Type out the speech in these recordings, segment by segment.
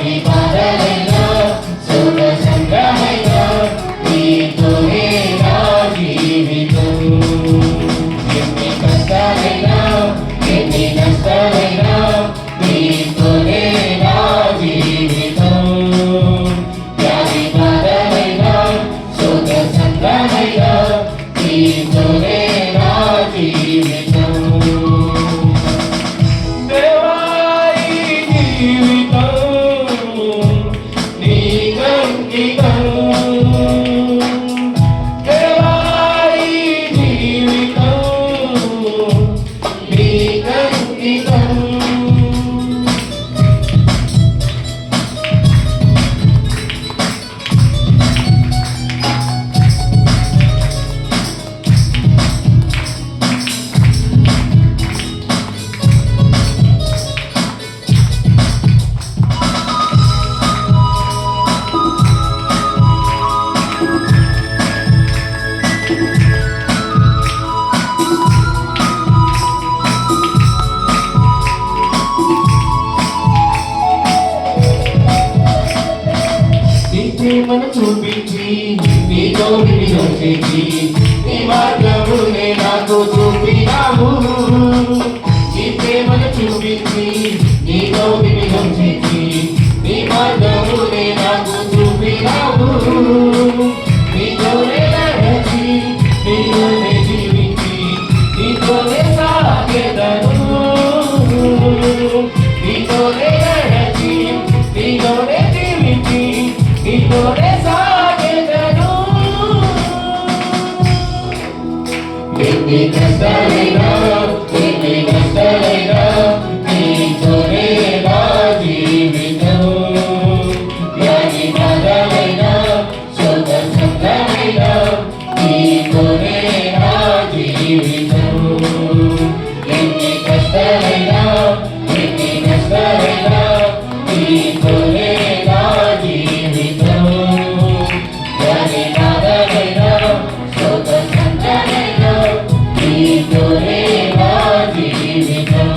వ్యాధి బాధలైనా సుఖ సంగ్రహైనా నీతోనే నా జీవితం. ఎన్ని కష్టాలైనా ఎన్ని నష్టాలైనా నీతోనే నా జీవితం. వ్యాధి బాధలైనా సుఖ సంగ్రహైనా నీతోనే నా జీవితం. ప్రేమను చూపించి నీతో వినియోగించి నీ మార్గమునే నాకు చూపినావు. నీ ప్రేమను చూపించి నీతో వినియోగించి నీ మార్గమునే నాకు చూపినావు. నీతోనే నడిచి నీతోనే జీవించి నీతోనే సాగెదను. నీతోనే నడిచి నీతోనే జీవించి నీతోనే సాగెదను. ఎన్ని కష్టాలైనా ఎన్ని నష్టాలైనా నీతోనే నా జీవితం. వ్యాధి బాధలైనా సుఖ సంగ్రహమైనా నీతోనే నా జీవితం. ఎన్ని కష్టాలైనా ఎన్ని నష్టాలైనా నీతోనే నా జీవితం. వ్యాధి బాధలైనా సుఖ సంగ్రహమైనా నీతోనే నా జీవితం.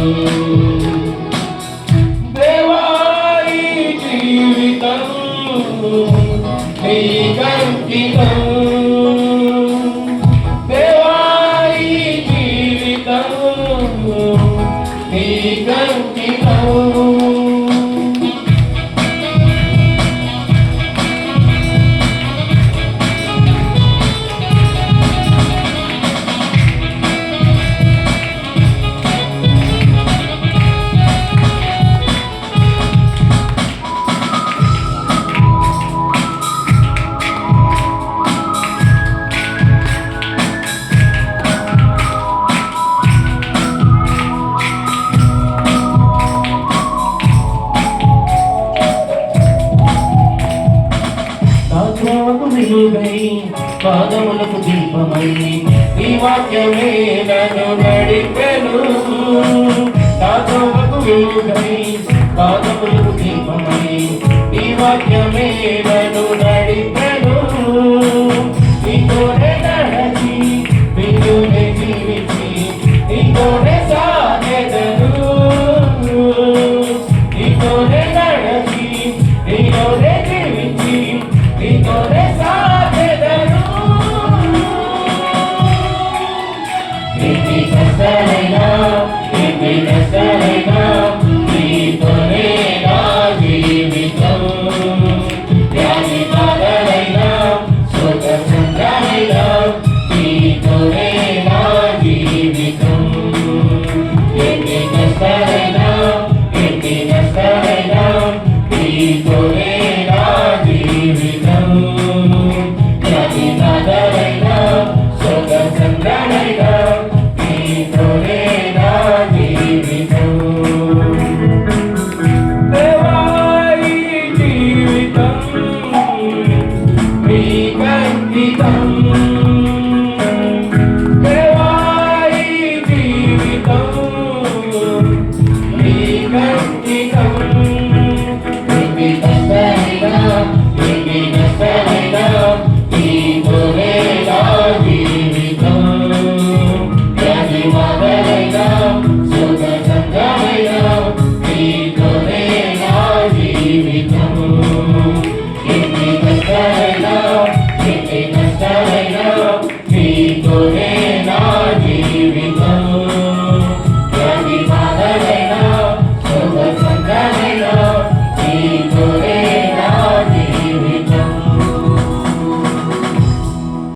దేవా ఈ జీవితం నీకంకితం. దేవా ఈ జీవితం నీకంకితం. వెలుగై పాదములకు దీపమై ఈ వాక్యమే నన్ను నడిపెను. పాదములకు వెలుగై పాదములకు దీపమై ఈ వాక్యమే నన్ను నడిపెను. నీతోనే నడచి నీతోనే జీవించి నీతోనే సాగెదను. నీతోనే నడచి నీతోనే జీవించి నీతోనే సాగెదను. ఎన్ని కష్టాలైనా ఎన్ని నష్టాలైనా నీతోనే నా జీవితం. దినము